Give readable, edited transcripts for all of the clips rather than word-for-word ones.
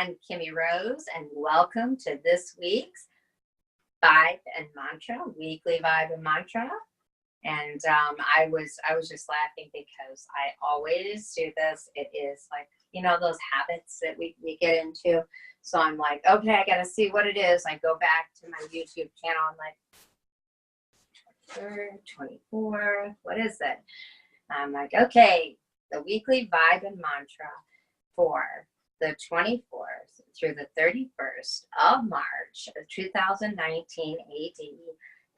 I'm Kimmie Rose, and welcome to this week's Vibe and Mantra, weekly Vibe and Mantra. And I was just laughing because I always do this. It is like, you know, those habits that we get into. So I'm like, okay, I got to see what it is. I go back to my YouTube channel. I'm like, 23rd, 24th, what is it? I'm like, okay, the weekly Vibe and Mantra for the 24th through the 31st of March of 2019 AD.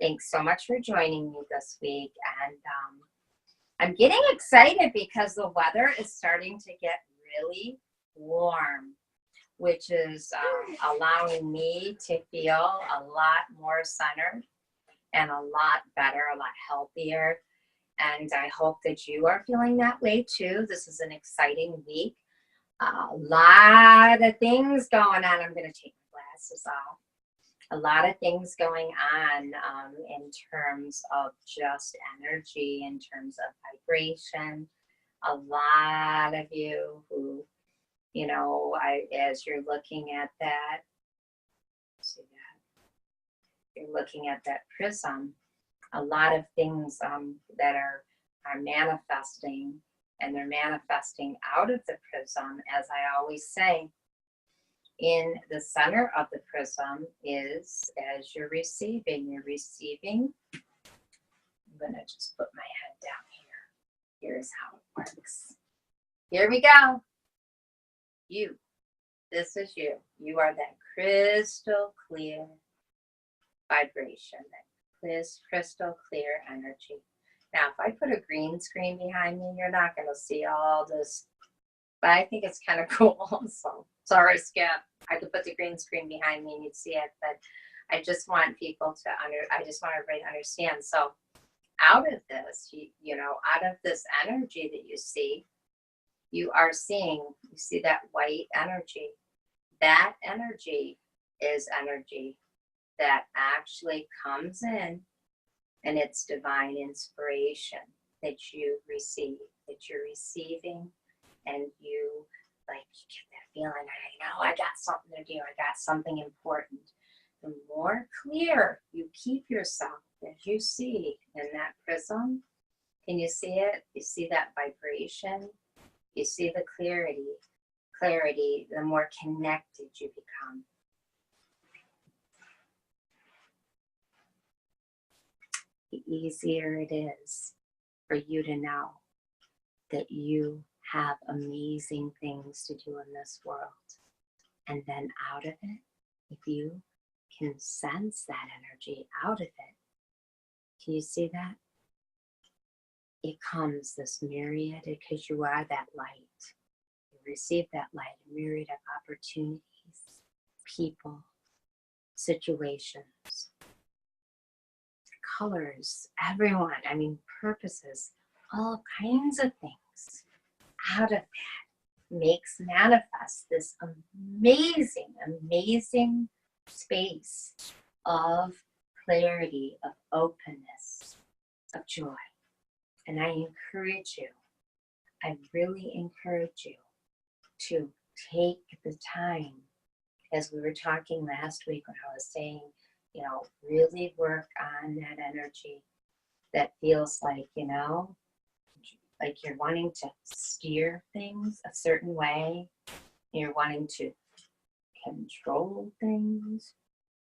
Thanks so much for joining me this week. And I'm getting excited because the weather is starting to get really warm, which is allowing me to feel a lot more centered and a lot better, a lot healthier. And I hope that you are feeling that way too. This is an exciting week. A lot of things going on. I'm going to take my glasses off. A lot of things going on in terms of just energy, in terms of vibration. A lot of you who, you know, as you're looking at that, see that? You're looking at that prism. A lot of things that are manifesting, and they're manifesting out of the prism. As I always say, in the center of the prism is, as you're receiving. I'm going to just put my head down here. Here's how it works. Here we go. You. This is you. You are that crystal clear vibration, that crystal clear energy. Now, if I put a green screen behind me, you're not going to see all this, but I think it's kind of cool. So, sorry, Skip. I could put the green screen behind me and you'd see it, but I just want people to I just want everybody to understand. So, out of this, you know, out of this energy that you see, you see that white energy. That energy is energy that actually comes in, and it's divine inspiration that you receive, that you're receiving, and you get that feeling, I know I got something to do, I got something important. The more clear you keep yourself, as you see in that prism, can you see it? You see that vibration? You see the clarity, the more connected you become. The easier it is for you to know that you have amazing things to do in this world. And then out of it, if you can sense that energy out of it, can you see that? It comes this myriad, because you are that light. You receive that light, a myriad of opportunities, people, situations, colors, everyone, purposes, all kinds of things out of that manifest this amazing space of clarity, of openness, of joy. And I really encourage you to take the time, as we were talking last week when I was saying, you know, really work on that energy that feels like, you know, like you're wanting to steer things a certain way. You're wanting to control things.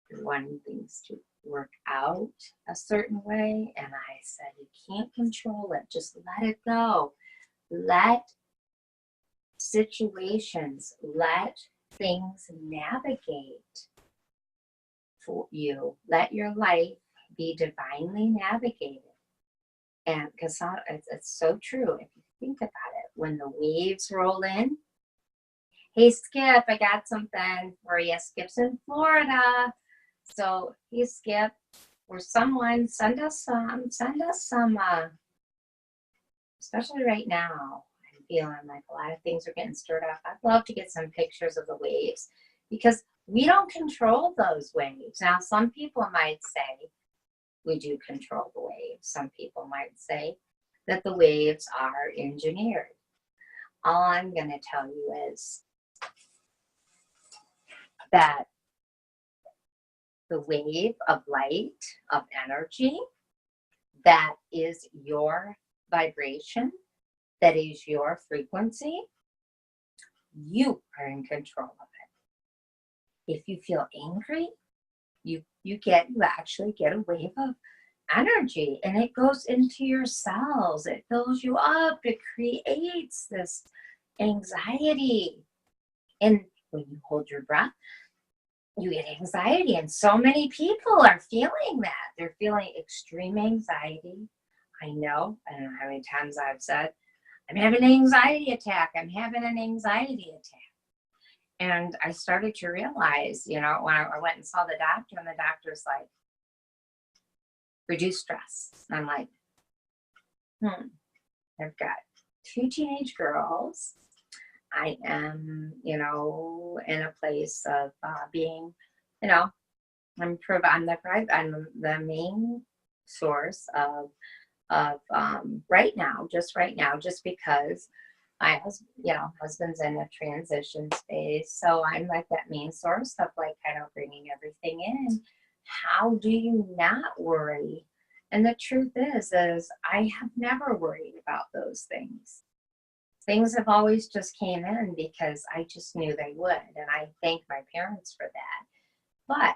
You're wanting things to work out a certain way. And I said, you can't control it. Just let it go. Let situations, let things navigate for you. Let your life be divinely navigated. And because it's so true, if you think about it, when the waves roll in, hey Skip, I got something for you. Skip's in Florida. So hey Skip, or someone send us some, especially right now. I'm feeling like a lot of things are getting stirred up. I'd love to get some pictures of the waves, because we don't control those waves. Now, some people might say we do control the waves. Some people might say that the waves are engineered. All I'm going to tell you is that the wave of light, of energy, that is your vibration, that is your frequency, you are in control of it. If you feel angry, you actually get a wave of energy, and it goes into your cells. It fills you up. It creates this anxiety. And when you hold your breath, you get anxiety. And so many people are feeling that. They're feeling extreme anxiety. I know. I don't know how many times I've said, I'm having an anxiety attack. I'm having an anxiety attack. And I started to realize, when I went and saw the doctor, and the doctor's like, reduce stress. And I'm like, I've got 2 teenage girls. I am, in a place of being, I'm the main source of right now, just because my husband's in a transition space. So I'm like that main source of like kind of bringing everything in. How do you not worry? And the truth is I have never worried about those things. Things have always just came in because I just knew they would. And I thank my parents for that. But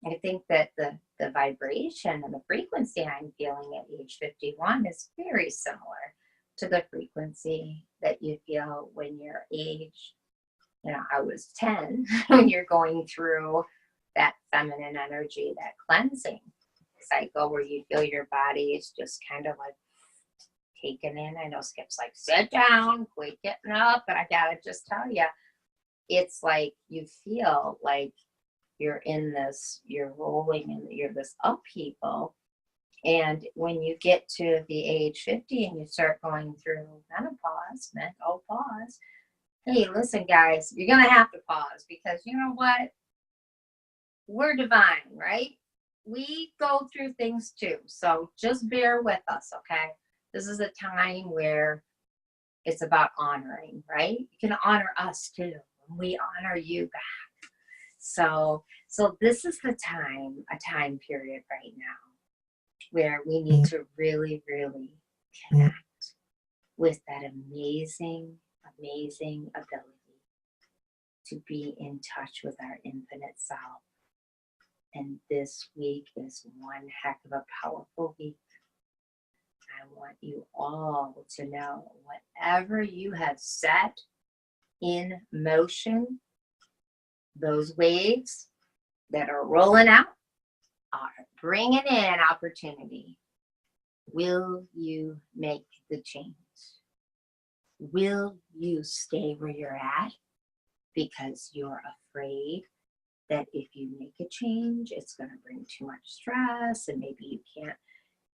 I think that the vibration and the frequency I'm feeling at age 51 is very similar to the frequency that you feel when you're age, I was 10, when you're going through that feminine energy, that cleansing cycle where you feel your body is just kind of like taken in. I know Skip's like, sit down, quit getting up, but I gotta just tell you, it's like you feel like you're rolling and you're this upheaval. And when you get to the age 50 and you start going through menopause, hey, listen, guys, you're going to have to pause, because you know what? We're divine, right? We go through things too. So just bear with us, okay? This is a time where it's about honoring, right? You can honor us too. We honor you back. So this is a time period right now where we need to really, really connect with that amazing, amazing ability to be in touch with our infinite self. And this week is one heck of a powerful week. I want you all to know whatever you have set in motion, those waves that are rolling out are bringing in opportunity. Will you make the change? Will you stay where you're at because you're afraid that if you make a change, it's going to bring too much stress and maybe you can't?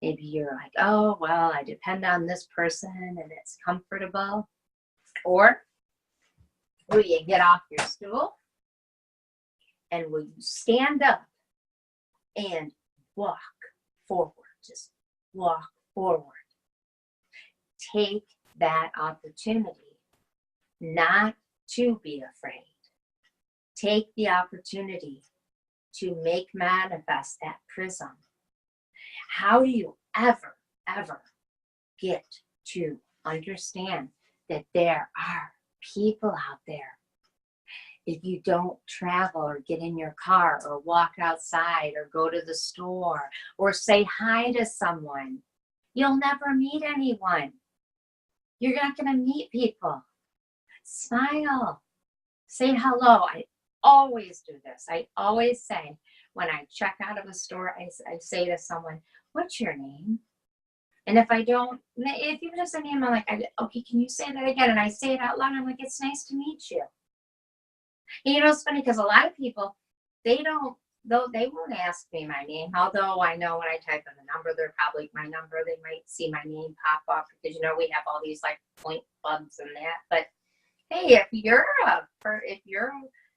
Maybe you're like, oh, well, I depend on this person and it's comfortable. Or will you get off your stool and will you stand up and walk forward? Just walk forward. Take that opportunity not to be afraid. Take the opportunity to make manifest that prism. How do you ever get to understand that there are people out there? If you don't travel or get in your car or walk outside or go to the store or say hi to someone, you'll never meet anyone. You're not going to meet people. Smile. Say hello. I always do this. I always say, when I check out of a store, I say to someone, what's your name? And if you just say name, I'm like, okay, can you say that again? And I say it out loud. I'm like, it's nice to meet you. And it's funny because a lot of people, they won't ask me my name. Although I know when I type in the number, they're probably my number. They might see my name pop up because, we have all these like point clubs and that. But hey, if you're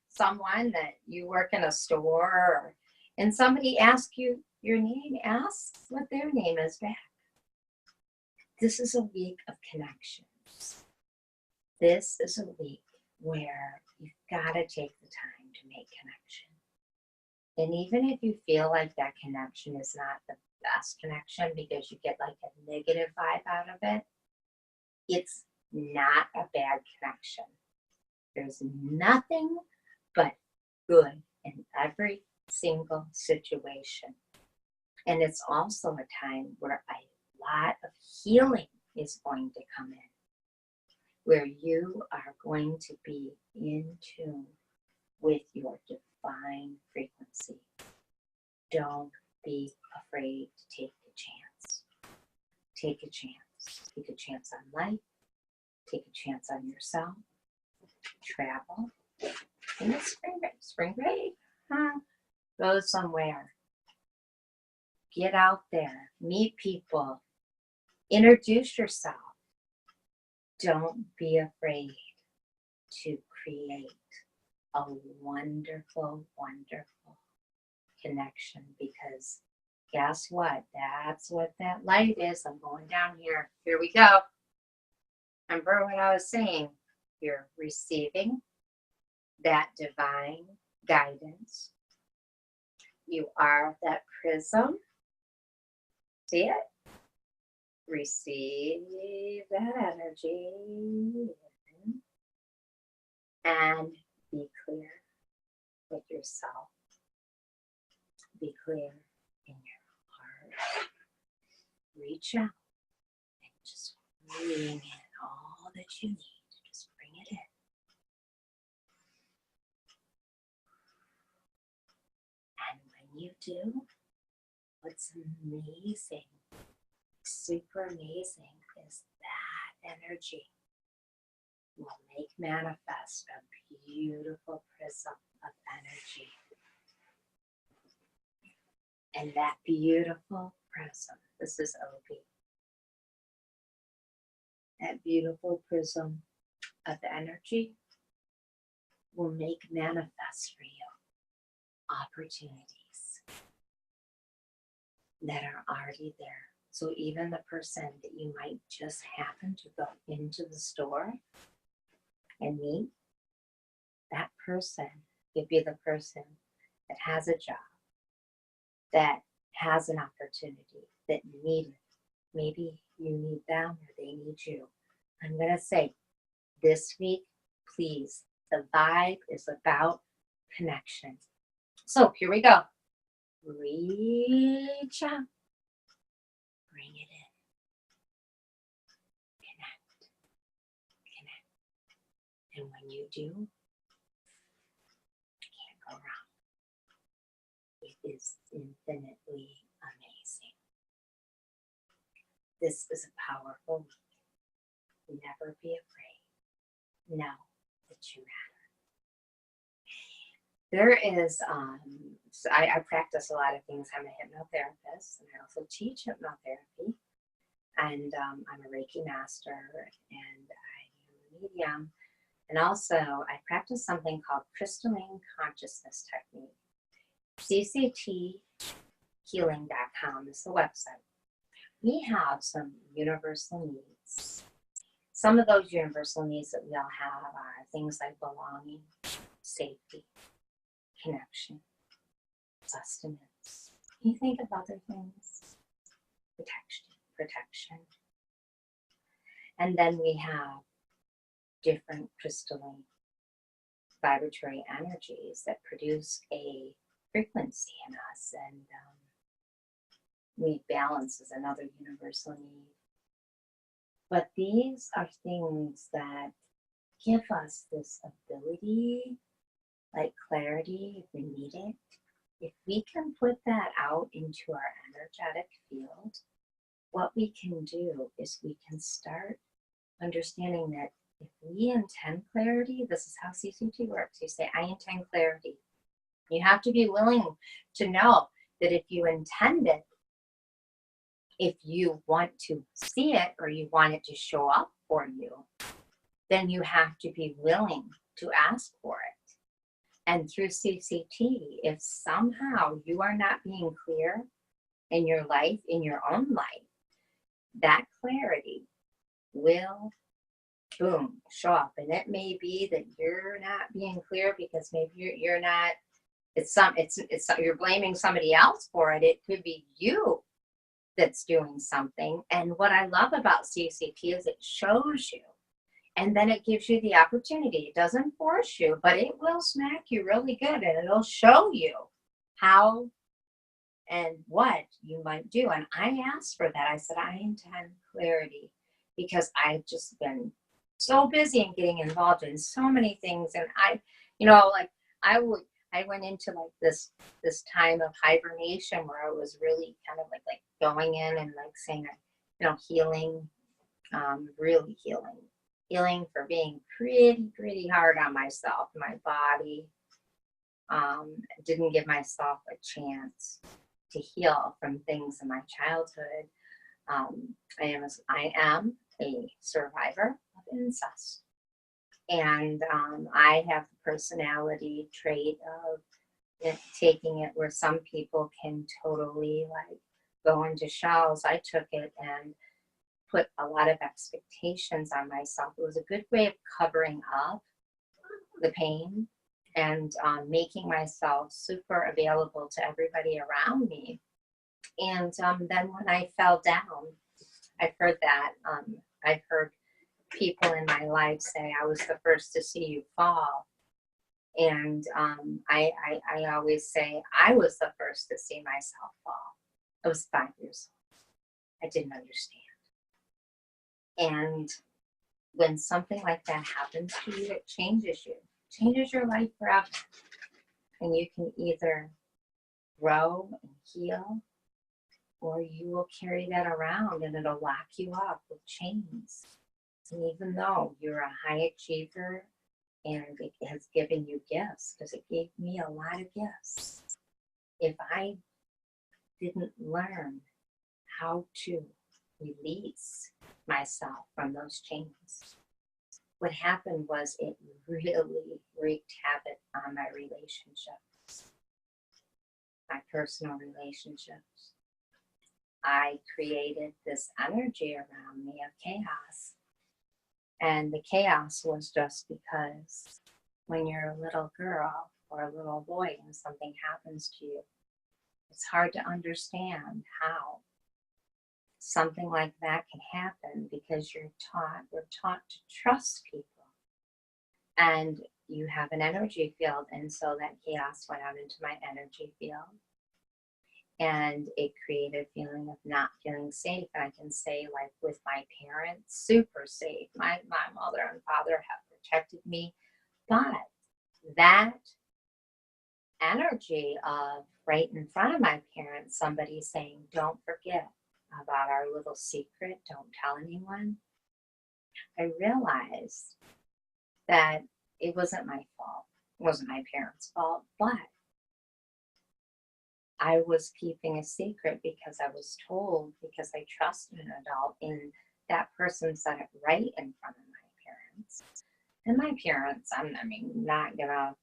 someone that you work in a store and somebody asks you your name, ask what their name is back. This is a week of connections. This is a week where you've got to take the time to make connection. And even if you feel like that connection is not the best connection because you get like a negative vibe out of it, it's not a bad connection. There's nothing but good in every single situation. And it's also a time where a lot of healing is going to come in, where you are going to be in tune with your divine frequency. Don't be afraid to take a chance. Take a chance. Take a chance on life. Take a chance on yourself. Travel. In the spring break, go somewhere. Get out there. Meet people. Introduce yourself. Don't be afraid to create a wonderful, wonderful connection, because guess what? That's what that light is. I'm going down here. Here we go. Remember what I was saying? You're receiving that divine guidance. You are that prism. See it? Receive that energy and be clear with yourself. Be clear in your heart. Reach out and just bring in all that you need. Just bring it in. And when you do, what's amazing, super amazing, is that energy will make manifest a beautiful prism of energy. And that beautiful prism, this is Obi, that beautiful prism of energy will make manifest for you opportunities that are already there. So even the person that you might just happen to go into the store and meet, that person could be the person that has a job, that has an opportunity, that need it. Maybe you need them or they need you. I'm going to say this week, please, the vibe is about connection. So here we go. Reach out. Bring it in. Connect. Connect. And when you do, you can't go wrong. It is infinitely amazing. This is a powerful week. Never be afraid. Know that you matter. There is, I practice a lot of things. I'm a hypnotherapist, and I also teach hypnotherapy. And I'm a Reiki master, and I am a medium. And also, I practice something called crystalline consciousness technique. ccthealing.com is the website. We have some universal needs. Some of those universal needs that we all have are things like belonging, safety, connection, sustenance. Can you think of other things? Protection. And then we have different crystalline vibratory energies that produce a frequency in us, and need balance is another universal need. But these are things that give us this ability, like clarity if we need it. If we can put that out into our energetic field, what we can do is we can start understanding that if we intend clarity, this is how CCT works. You say, I intend clarity. You have to be willing to know that if you intend it, if you want to see it or you want it to show up for you, then you have to be willing to ask for it. And through CCT, if somehow you are not being clear in your life, in your own life, that clarity will boom, show up. And it may be that you're not being clear because maybe you're not, it's you're blaming somebody else for it. It could be you that's doing something. And what I love about CCP is it shows you, and then it gives you the opportunity. It doesn't force you, but it will smack you really good, and it'll show you how and what you might do. And I asked for that. I said, I intend clarity, because I've just been so busy and getting involved in so many things. And like I went into like this time of hibernation where I was really kind of like going in and like saying, healing, really healing for being pretty hard on myself, my body. Didn't give myself a chance to heal from things in my childhood. I am a survivor of incest, and I have the personality trait of taking it where some people can totally like go into shells. I took it and put a lot of expectations on myself. It was a good way of covering up the pain and making myself super available to everybody around me. And then when I fell down, I've heard that. I've heard people in my life say, I was the first to see you fall. And I always say, I was the first to see myself fall. I was 5 years old. I didn't understand. And when something like that happens to you, it changes you, changes your life forever. And you can either grow and heal, or you will carry that around and it'll lock you up with chains. And even though you're a high achiever and it has given you gifts, because it gave me a lot of gifts, if I didn't learn how to release myself from those chains, what happened was it really wreaked havoc on my relationships, my personal relationships. I created this energy around me of chaos. And the chaos was just because when you're a little girl or a little boy and something happens to you, it's hard to understand how something like that can happen, because we're taught to trust people. And you have an energy field, and so that chaos went out into my energy field. And it created a feeling of not feeling safe. And I can say, like with my parents, super safe. My mother and father have protected me. But that energy of right in front of my parents, somebody saying, don't forget about our little secret, don't tell anyone, I realized that it wasn't my fault. It wasn't my parents' fault, but I was keeping a secret because I was told, because I trusted an adult, and that person said it right in front of my parents. And my parents, not gonna,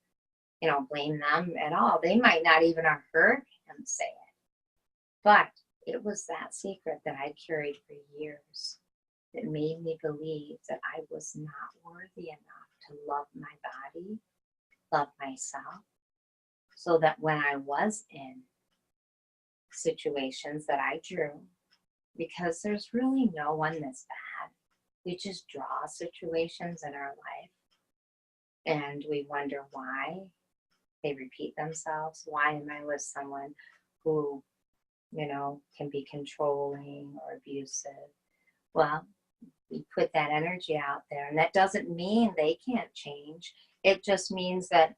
blame them at all. They might not even have heard him say it. But it was that secret that I carried for years that made me believe that I was not worthy enough to love my body, love myself, so that when I was in situations that I drew, because there's really no one that's bad. We just draw situations in our life and we wonder why they repeat themselves. Why am I with someone who, can be controlling or abusive? Well, we put that energy out there, and that doesn't mean they can't change. It just means that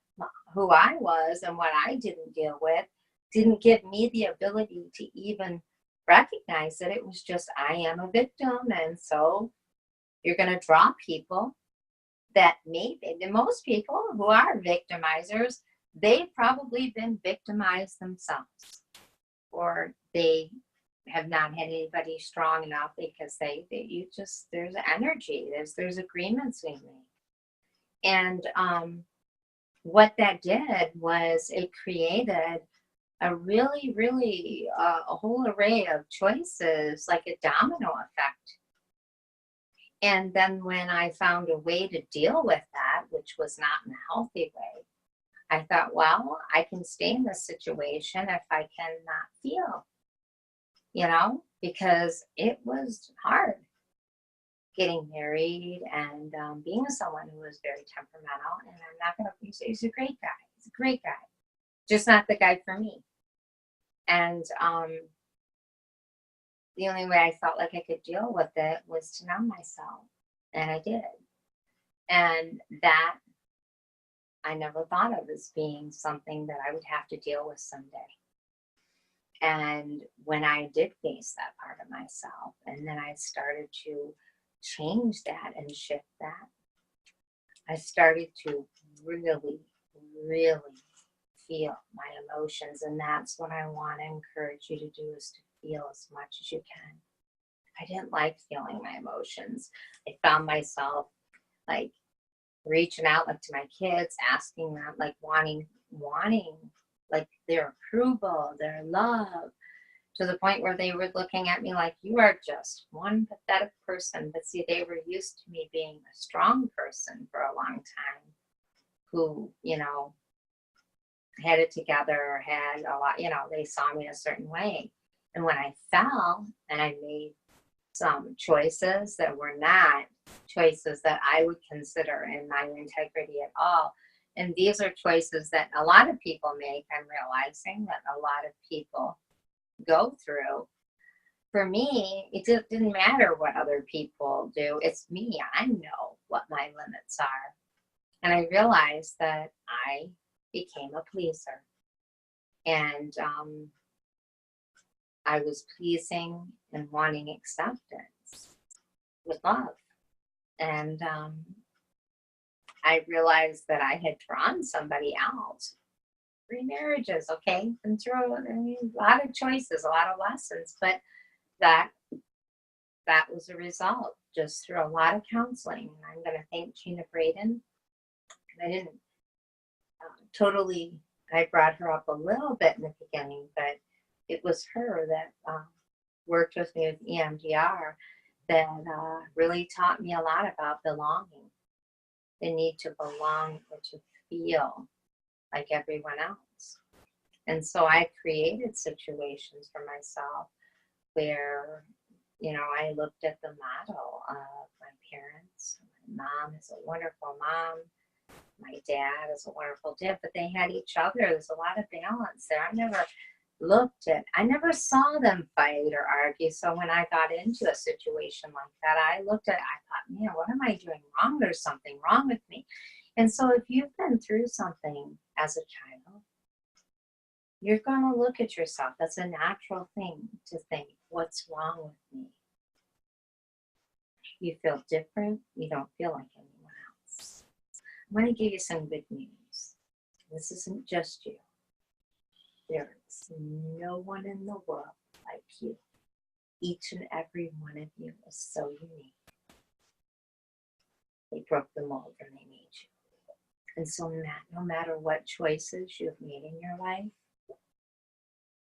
who I was and what I didn't deal with didn't give me the ability to even recognize that it was just, I am a victim. And so you're going to draw people that maybe, most people who are victimizers, they've probably been victimized themselves, or they have not had anybody strong enough, because there's energy, there's agreements we make. And what that did was it created a really a whole array of choices, like a domino effect. And then when I found a way to deal with that, which was not in a healthy way, I thought, well, I can stay in this situation if I cannot feel, because it was hard getting married and being with someone who was very temperamental. And I'm not going to say he's a great guy. He's a great guy, just not the guy for me. And the only way I felt like I could deal with it was to numb myself. And I did. And that I never thought of as being something that I would have to deal with someday. And when I did face that part of myself, and then I started to change that and shift that, I started to really, really feel my emotions. And that's what I want to encourage you to do, is to feel as much as you can. I didn't like feeling my emotions. I found myself like reaching out like to my kids, asking them, like wanting like their approval, their love, to the point where they were looking at me like, you are just one pathetic person. But see, they were used to me being a strong person for a long time, who, had it together, had a lot, they saw me a certain way. And when I fell and I made some choices that were not choices that I would consider in my integrity at all. And these are choices that a lot of people make. I'm realizing that a lot of people go through. For me, it just didn't matter what other people do. It's me. I know what my limits are. And I realized that I became a pleaser. And I was pleasing and wanting acceptance with love. And I realized that I had drawn somebody else. 3 marriages, okay? And through a lot of choices, a lot of lessons, but that was a result just through a lot of counseling. And I'm going to thank Gina Braden. I didn't totally, I brought her up a little bit in the beginning, but it was her that worked with me with EMDR that really taught me a lot about belonging, the need to belong or to feel like everyone else. And so I created situations for myself where, I looked at the model of my parents. My mom is a wonderful mom. My dad is a wonderful dad, but they had each other. There's a lot of balance there. I never saw them fight or argue. So when I got into a situation like that, I thought, man, what am I doing wrong? There's something wrong with me. And so if you've been through something as a child, you're going to look at yourself. That's a natural thing to think, what's wrong with me? You feel different. You don't feel like anyone else. I'm going to give you some good news. This isn't just you. There is no one in the world like you. Each and every one of you is so unique. They broke the mold and they made you. And so no matter what choices you've made in your life,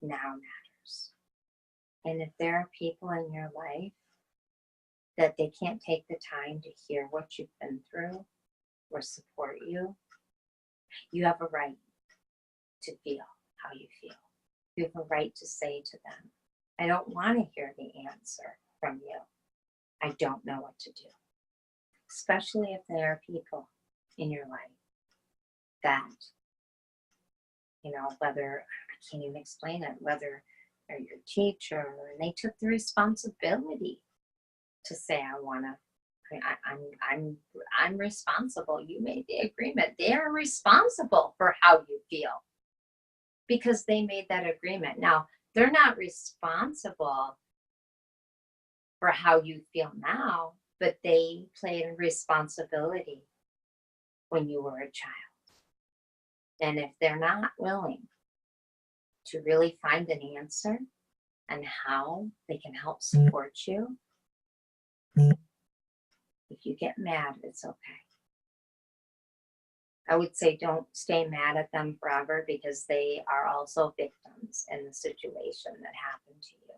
now matters. And if there are people in your life that they can't take the time to hear what you've been through or support you, you have a right to feel how you feel. You have a right to say to them, I don't want to hear the answer from you. I don't know what to do. Especially if there are people in your life that, whether, I can't even explain it, whether they're your teacher, and they took the responsibility to say, I'm responsible. You made the agreement. They're responsible for how you feel because they made that agreement. Now, they're not responsible for how you feel now, but they played a responsibility when you were a child. And if they're not willing to really find an answer and how they can help support you, if you get mad, it's okay. I would say don't stay mad at them forever because they are also victims in the situation that happened to you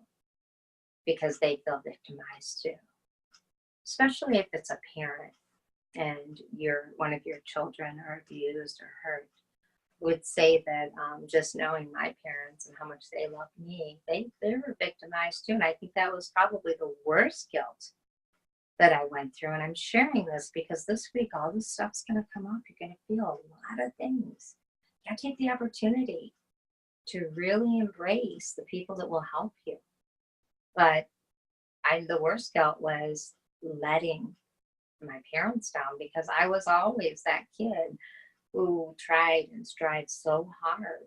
because they feel victimized too. especially if it's a parent and one of your children are abused or hurt. Would say that just knowing my parents and how much they love me, they were victimized too. And I think that was probably the worst guilt that I went through. And I'm sharing this because this week, all this stuff's going to come up. You're going to feel a lot of things. You got to take the opportunity to really embrace the people that will help you. But the worst guilt was letting my parents down, because I was always that kid who tried and strived so hard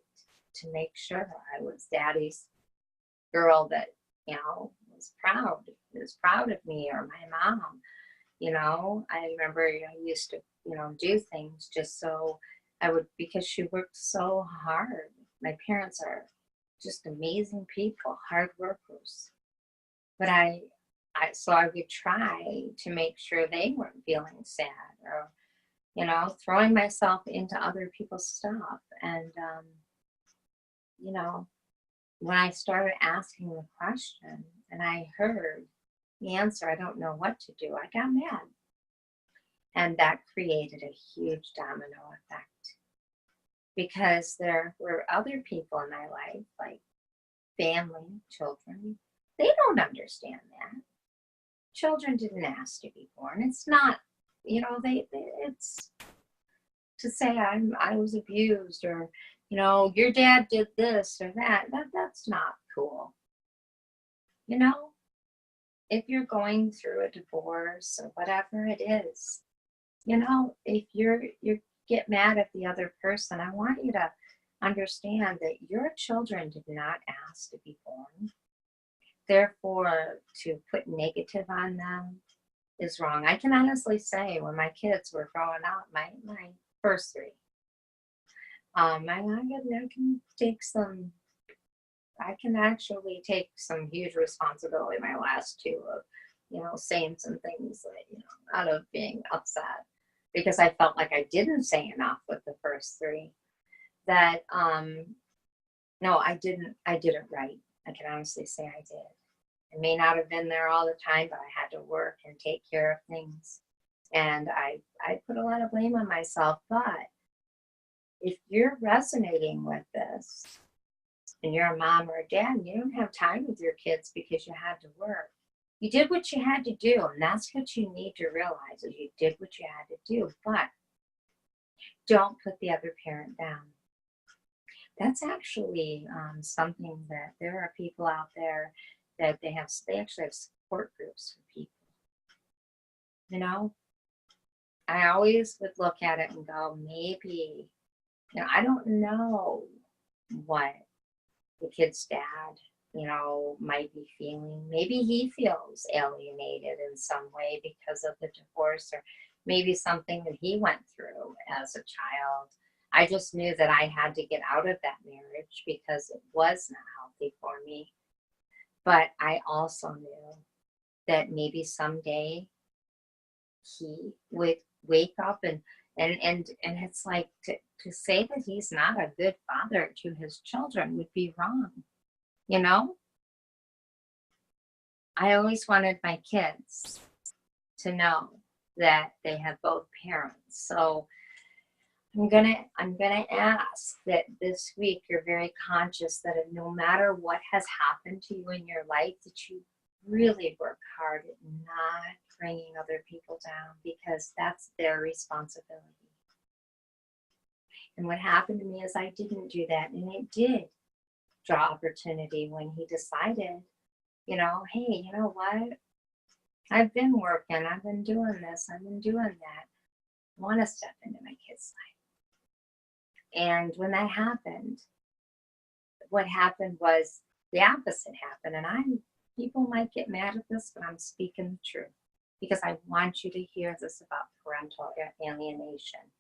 to make sure I was daddy's girl that, was proud of me, or my mom. I remember I used to, do things just so because she worked so hard. My parents are just amazing people, hard workers. But so I would try to make sure they weren't feeling sad, or throwing myself into other people's stuff. And, when I started asking the question and I heard the answer, I don't know what to do, I got mad. And that created a huge domino effect, because there were other people in my life, like family, children. They don't understand that. Children didn't ask to be born. It's not, it's to say I was abused, or your dad did this or that. That's not cool. If you're going through a divorce or whatever it is, if you get mad at the other person, I want you to understand that your children did not ask to be born. Therefore, to put negative on them is wrong. I can honestly say, when my kids were growing up, my first three, I can actually take some huge responsibility, my last two, of, saying some things that, out of being upset, because I felt like I didn't say enough with the first three. That, no, I did it right. I can honestly say I did. I may not have been there all the time, but I had to work and take care of things. And I put a lot of blame on myself. But if you're resonating with this and you're a mom or a dad, and you don't have time with your kids because you had to work, you did what you had to do. And that's what you need to realize, is you did what you had to do. But don't put the other parent down. That's actually something that there are people out there that they actually have support groups for people. I always would look at it and go, maybe, I don't know what the kid's dad, might be feeling. Maybe he feels alienated in some way because of the divorce, or maybe something that he went through as a child. I just knew that I had to get out of that marriage because it was not healthy for me. But I also knew that maybe someday he would wake up and it's like, to say that he's not a good father to his children would be wrong. I always wanted my kids to know that they have both parents. So I'm gonna ask that this week you're very conscious that no matter what has happened to you in your life, that you really work hard at not bringing other people down, because that's their responsibility. And what happened to me is I didn't do that, and it did draw opportunity when he decided, hey, you know what? I've been working, I've been doing this, I've been doing that. I want to step into my kid's life. And when that happened, what happened was the opposite happened. And people might get mad at this, but I'm speaking the truth, because I want you to hear this about parental alienation.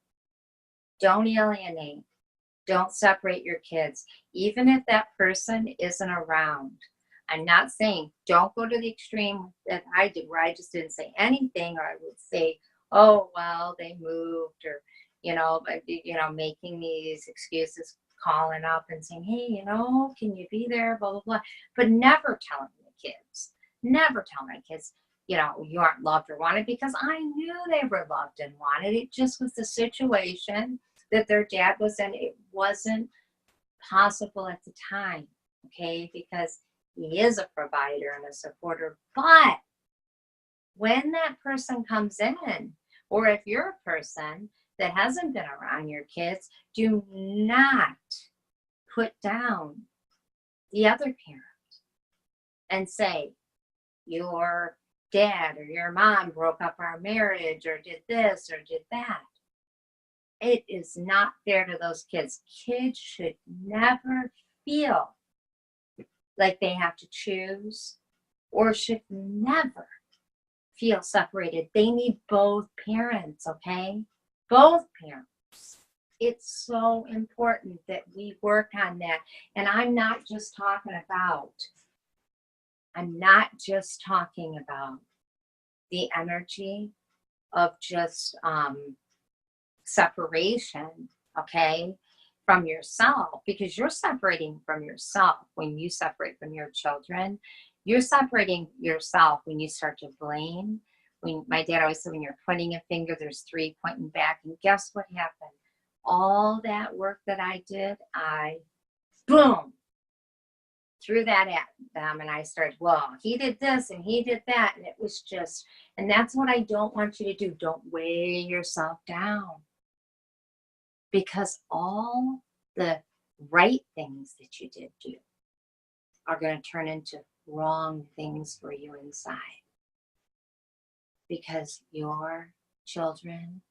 Don't alienate. Don't separate your kids, even if that person isn't around. I'm not saying don't go to the extreme that I did, where I just didn't say anything, or I would say, oh, well, they moved, or, making these excuses, calling up and saying, hey, can you be there, blah, blah, blah. But never telling my kids, you know, you aren't loved or wanted, because I knew they were loved and wanted. It just was the situation that their dad was in. It wasn't possible at the time, okay, because he is a provider and a supporter. But when that person comes in, or if you're a person that hasn't been around your kids, do not put down the other parent and say, your dad or your mom broke up our marriage or did this or did that. It is not fair to those kids. Kids should never feel like they have to choose, or should never feel separated. They need both parents, okay? Both parents. It's so important that we work on that. And I'm not just talking about the energy of just separation, okay, from yourself, because you're separating from yourself when you separate from your children. You're separating yourself when you start to blame. When my dad always said, when you're pointing a finger, there's three pointing back. And guess what happened? All that work that I did, I, boom, threw that at them. And I started, well, he did this and he did that. And it was just, and that's what I don't want you to do. Don't weigh yourself down. Because all the right things that you did do are going to turn into wrong things for you inside. Because your children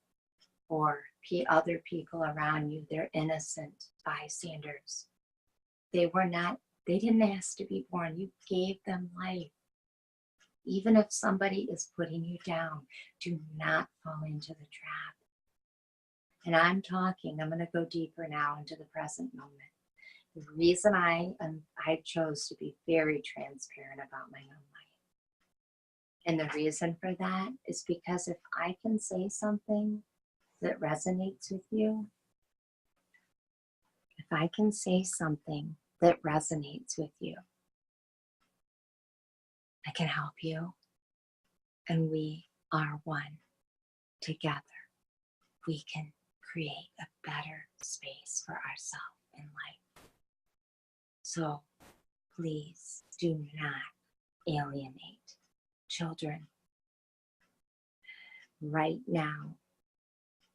or other people around you, they're innocent bystanders. They didn't ask to be born. You gave them life. Even if somebody is putting you down, do not fall into the trap. And I'm going to go deeper now into the present moment. The reason I chose to be very transparent about my own life. And the reason for that is because if I can say something that resonates with you, I can help you. And we are one. Together, we can create a better space for ourselves in life. So please do not alienate children. Right now,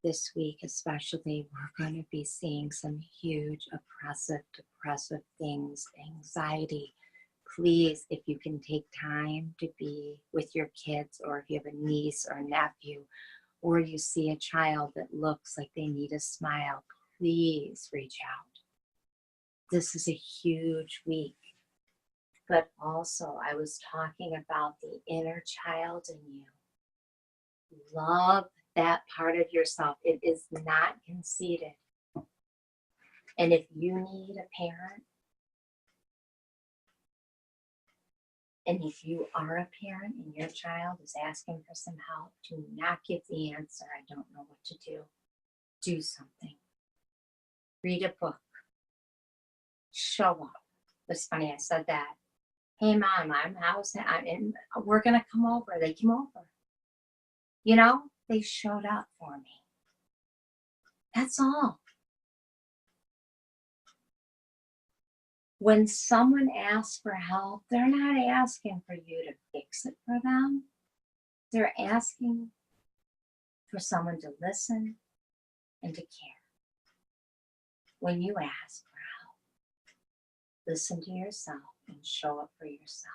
this week especially, we're going to be seeing some huge depressive things, anxiety. Please, if you can take time to be with your kids, or if you have a niece or a nephew, or you see a child that looks like they need a smile, please reach out. This is a huge week. But also, I was talking about the inner child in you. Love that part of yourself. It is not conceited. And if you need a parent, and if you are a parent and your child is asking for some help, do not give the answer, I don't know what to do. Do something. Read a book. Show up. It's funny, I said that. Hey, Mom, we're going to come over. They came over. You know, they showed up for me. That's all. When someone asks for help, they're not asking for you to fix it for them. They're asking for someone to listen and to care. When you ask for help, listen to yourself and show up for yourself.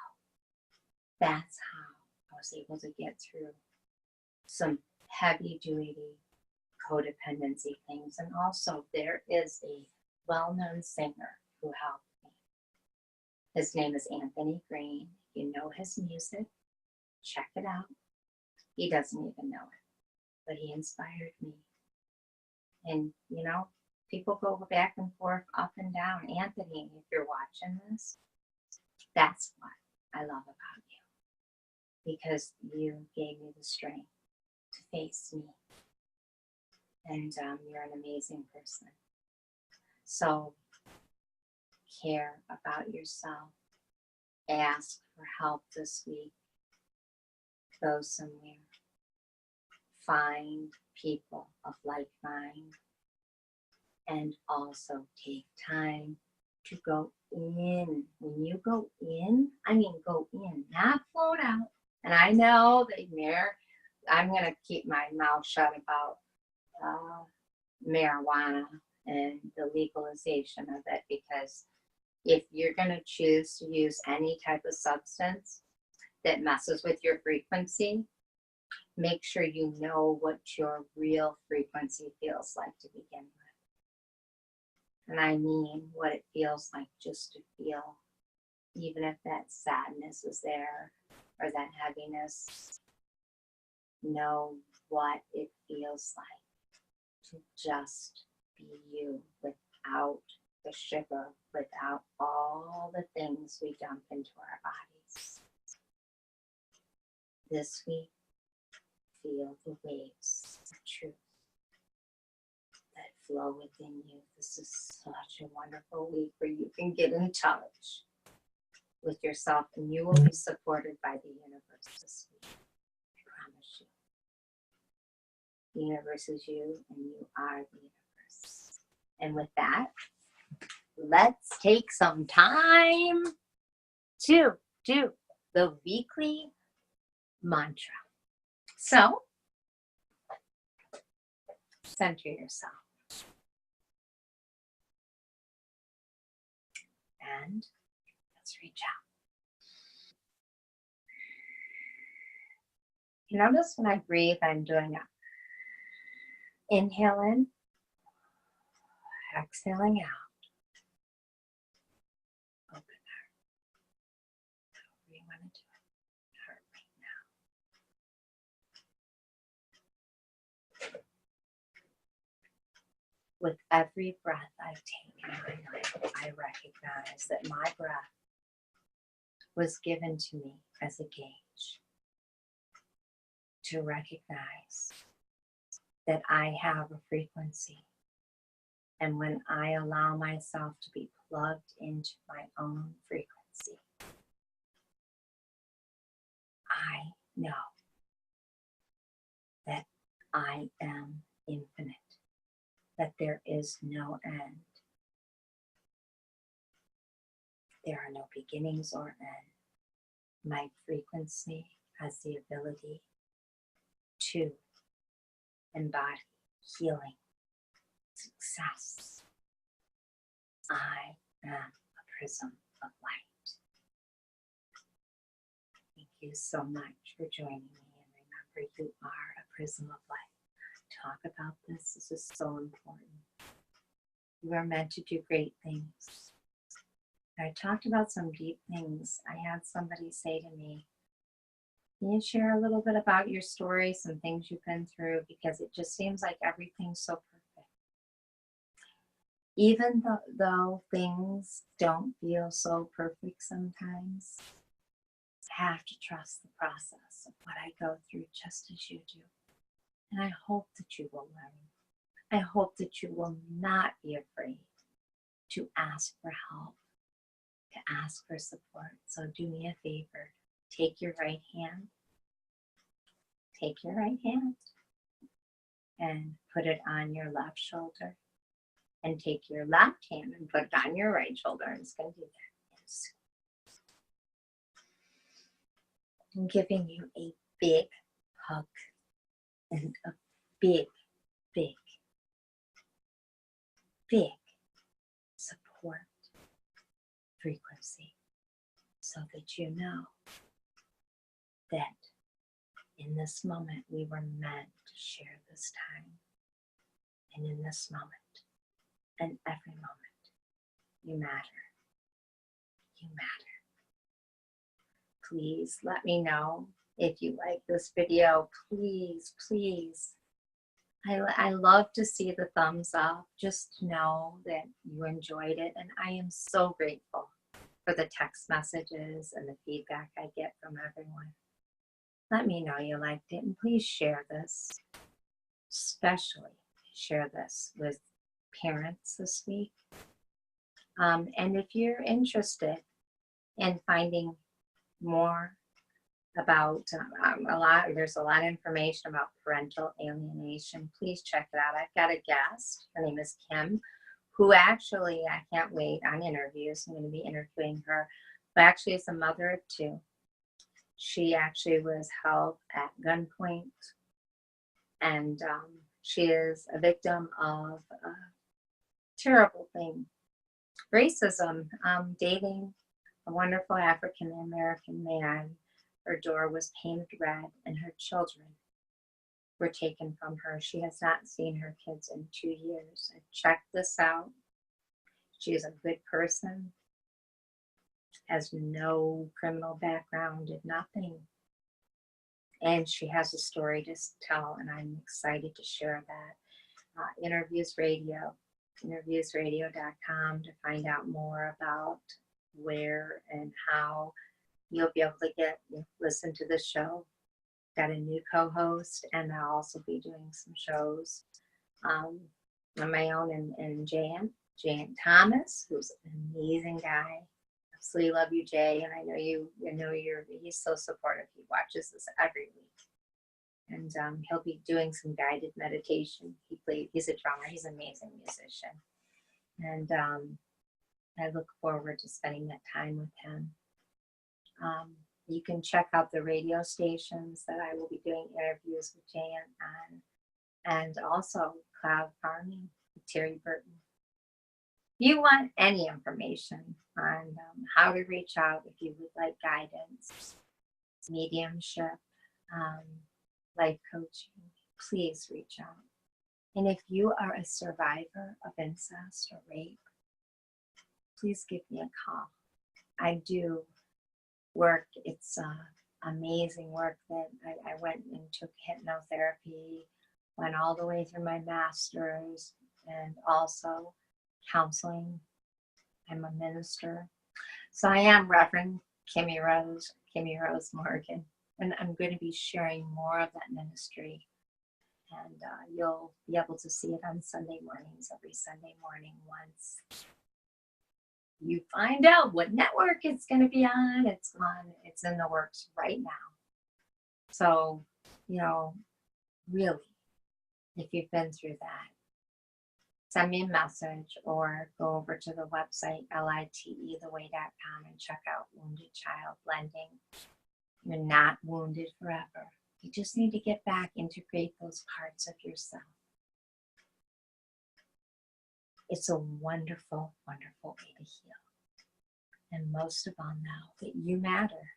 That's how I was able to get through some heavy-duty codependency things. And also, there is a well-known singer who helped me. His name is Anthony Green. You know his music. Check it out. He doesn't even know it, but he inspired me. And, you know, people go back and forth, up and down. Anthony, if you're watching this, that's what I love about you, because you gave me the strength to face me. And you're an amazing person. So care about yourself. Ask for help this week. go somewhere. Find people of like mind. And also take time to go in. When you go in, I mean go in, not float out. And I know that I'm going to keep my mouth shut about marijuana and the legalization of it, because if you're going to choose to use any type of substance that messes with your frequency, make sure you know what your real frequency feels like to begin with. And I mean what it feels like just to feel, even if that sadness is there or that heaviness, know what it feels like to just be you without the sugar, without all the things we dump into our bodies. This week, feel the waves of truth that flow within you. This is such a wonderful week where you can get in touch with yourself, and you will be supported by the universe this week. I promise you. The universe is you, and you are the universe. And with that, let's take some time to do the weekly mantra. So, center yourself. And let's reach out. You notice when I breathe, I'm doing a inhale in, exhaling out. Open heart. However you want to do it. Heart right now. With every breath I take in my life, I recognize that my breath was given to me as a gauge to recognize that I have a frequency. And when I allow myself to be plugged into my own frequency, I know that I am infinite, that there is no end. There are no beginnings or end. My frequency has the ability to embody healing, success. I am a prism of light. Thank you so much for joining me. And remember, you are a prism of light. Talk about this. This is so important. You are meant to do great things. I talked about some deep things. I had somebody say to me, can you share a little bit about your story, some things you've been through? Because it just seems like everything's so perfect. Even though things don't feel so perfect sometimes, I have to trust the process of what I go through just as you do. And I hope that you will learn. I hope that you will not be afraid to ask for help, to ask for support. So do me a favor. Take your right hand. Take your right hand and put it on your left shoulder. And take your left hand and put it on your right shoulder. I'm just going to do that. Yes. I'm giving you a big hug and a big, big, big support frequency, so that you know that in this moment we were meant to share this time. And in this moment and every moment, you matter. You matter. Please let me know if you like this video. Please, please. I love to see the thumbs up. Just know that you enjoyed it. And I am so grateful for the text messages and the feedback I get from everyone. Let me know you liked it. And please share this. Especially share this with parents this week. And if you're interested in finding more about there's a lot of information about parental alienation. Please check it out. I've got a guest. Her name is Kim, who actually, I can't wait on interviews. I'm going to be interviewing her, but actually is a mother of two. She actually was held at gunpoint, and she is a victim of a terrible thing, racism, dating a wonderful African-American man. Her door was painted red, and her children were taken from her. She has not seen her kids in 2 years. I checked this out. She is a good person, has no criminal background, did nothing. And she has a story to tell, and I'm excited to share that. Interviews Radio, interviewsradio.com to find out more about where and how you'll be able to listen to the show. Got a new co-host, and I'll also be doing some shows on my own, and Jan Thomas, who's an amazing guy. Absolutely love you, Jay, and I know he's so supportive. He watches this every week, and he'll be doing some guided meditation. He's a drummer. He's an amazing musician, and I look forward to spending that time with him. You can check out the radio stations that I will be doing interviews with Jan on, and also Cloud Farming with Terry Burton. If you want any information on how to reach out, if you would like guidance, mediumship, life coaching, please reach out. And if you are a survivor of incest or rape, please give me a call. I do work. It's amazing work that I went and took hypnotherapy, went all the way through my master's, and also counseling. I'm a minister. So I am Reverend Kimmie Rose Morgan, and I'm going to be sharing more of that ministry. And you'll be able to see it on Sunday mornings, every Sunday morning once you find out what network it's going to be on. It's in the works right now. So, really, if you've been through that, send me a message or go over to the website, litetheway.com, and check out Wounded Child Blending. You're not wounded forever. You just need to get back, integrate those parts of yourself. It's a wonderful, wonderful way to heal. And most of all, know that you matter.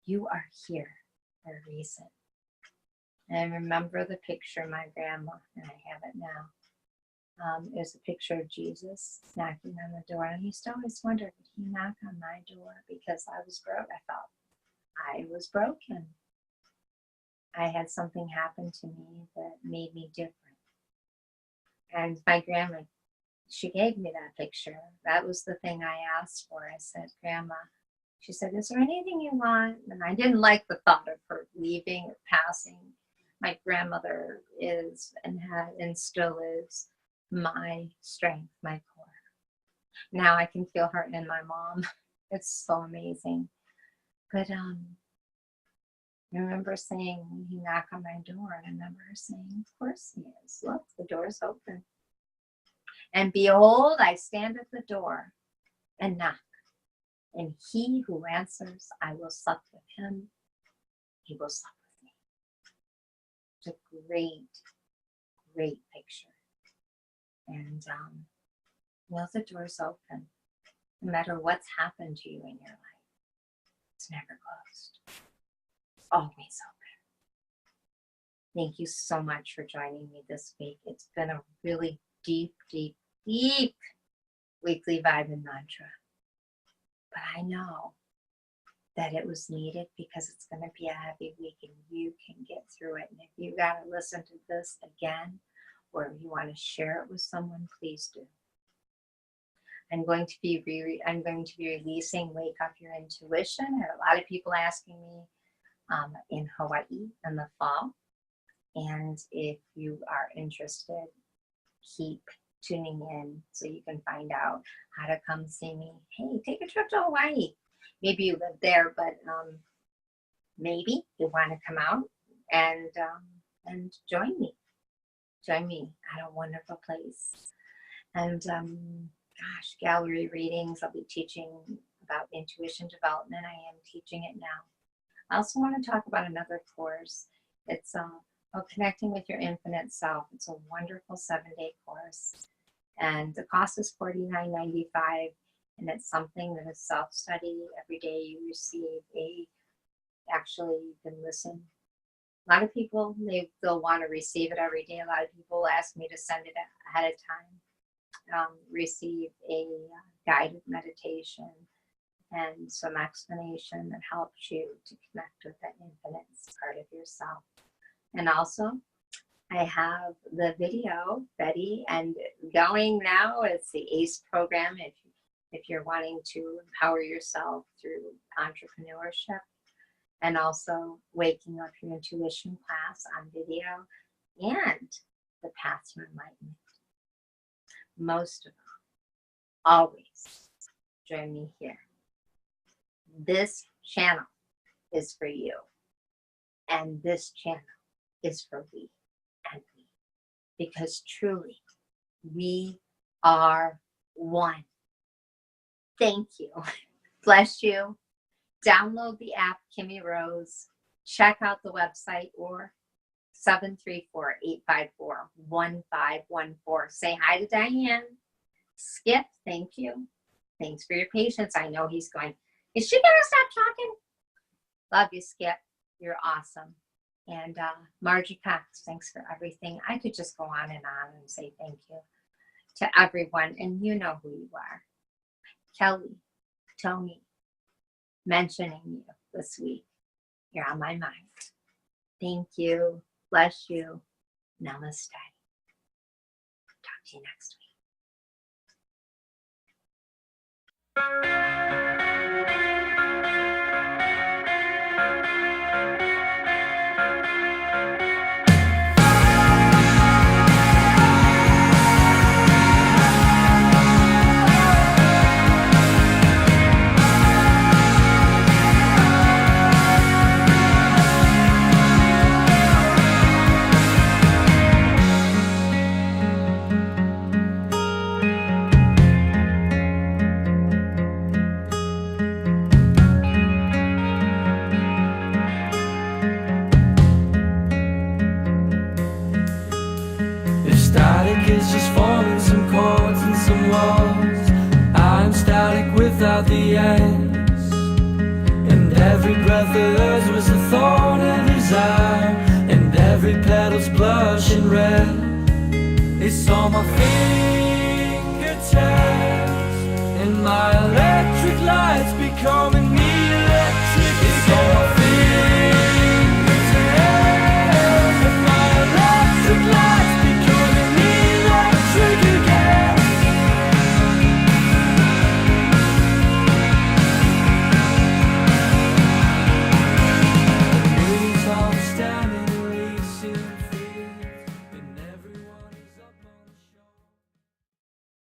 You are here for a reason. And I remember the picture of my grandma, and I have it now. There's a picture of Jesus knocking on the door. And I used to always wonder, would he knock on my door? Because I was broke. I thought I was broken. I had something happen to me that made me different. And my grandma, she gave me that picture. That was the thing I asked for. I said, Grandma, she said, is there anything you want? And I didn't like the thought of her leaving or passing. My grandmother is and still is my strength, my core. Now I can feel her in my mom. It's so amazing. But I remember saying, when he knocked on my door, and I remember her saying, of course he is. Look, the door's open. And behold, I stand at the door and knock. And he who answers, I will sup with him. He will sup with me. It's a great, great picture. And the door's open. No matter what's happened to you in your life, it's never closed. It's always open. Thank you so much for joining me this week. It's been a really deep, deep, deep weekly vibe and mantra. But I know that it was needed because it's going to be a heavy week and you can get through it. And if you got to listen to this again, or if you want to share it with someone, please do. I'm going to be releasing Wake Up Your Intuition. I have a lot of people asking me in Hawaii in the fall. And if you are interested, keep tuning in so you can find out how to come see me. Hey, take a trip to Hawaii. Maybe you live there, but maybe you want to come out and join me. Join me at a wonderful place. And gosh, gallery readings. I'll be teaching about intuition development. I am teaching it now. I also want to talk about another course. It's connecting with your infinite self. It's a wonderful 7-day course, and the cost is $49.95. And it's something that is self-study. Every day you receive actually you can listen. A lot of people, they'll want to receive it every day. A lot of people ask me to send it ahead of time. Receive a guided meditation and some explanation that helps you to connect with that infinite part of yourself. And also, I have the video ready and going now. It's the ACE program if you're wanting to empower yourself through entrepreneurship, and also Waking Up Your Intuition class on video, and the Path to Enlightenment. Most of all, always join me here. This channel is for you, and this channel is for we and me, because truly we are one. Thank you. Bless you. Download the app Kimmie Rose. Check out the website or 734-854-1514. Say hi to Diane. Skip, thank you. Thanks for your patience. I know he's going, is she going to stop talking? Love you, Skip. You're awesome. And Margie Cox, thanks for everything. I could just go on and say thank you to everyone. And you know who you are. Kelly, Tony, mentioning you this week. You're on my mind. Thank you. Bless you. Namaste. Talk to you next week. Is just forming some chords and some walls. I'm static without the ends, and every breath of hers was a thorn in his eye, and every petal's blushing red. It's on my fingertips, and my electric lights becoming